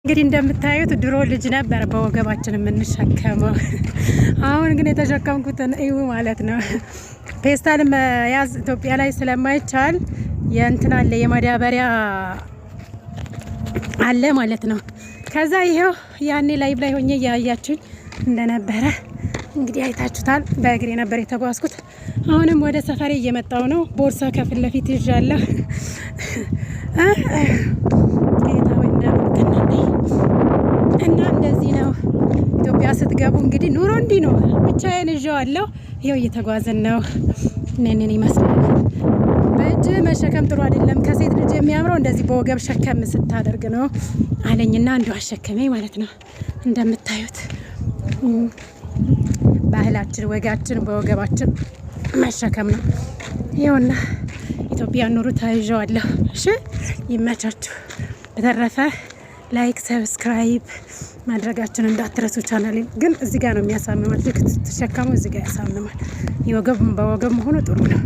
እንግዲህ እንደምታዩት ድሮ ልጅ ነበር በወገባችን የምንሸከመው። አሁን ግን የተሸከምኩትን እዩ ማለት ነው። ፔስታል መያዝ ኢትዮጵያ ላይ ስለማይቻል የእንትን አለ የማዳበሪያ አለ ማለት ነው። ከዛ ይሄው ያኔ ላይቭ ላይ ሆኜ ያያችሁኝ እንደነበረ እንግዲህ አይታችሁታል። በእግሬ ነበር የተጓዝኩት። አሁንም ወደ ሰፈሬ እየመጣው ነው። ቦርሳ ከፊት ለፊት ይዣለሁ። እና እንደዚህ ነው ኢትዮጵያ ስትገቡ እንግዲህ ኑሮ እንዲህ ነው። ብቻዬን ይዤዋለሁ። ይኸው እየተጓዝን ነው። እኔን ይመስላል። በእጅ መሸከም ጥሩ አይደለም። ከሴት ልጅ የሚያምረው እንደዚህ በወገብ ሸከም ስታደርግ ነው አለኝና አንዱ አሸከመኝ ማለት ነው። እንደምታዩት ባህላችን ወጋችን በወገባችን መሸከም ነው። ይኸውና ኢትዮጵያ ኑሮ ታይዣዋለሁ። እሺ ይመቻችሁ። በተረፈ ላይክ ሰብስክራይብ ማድረጋችሁን እንዳትረሱ። ቻናሌ ግን እዚህ ጋር ነው የሚያሳምማል። ልክ ተሸከሙ እዚህ ጋር ያሳምማል። የወገብ በወገብ መሆኑ ጥሩ ነው።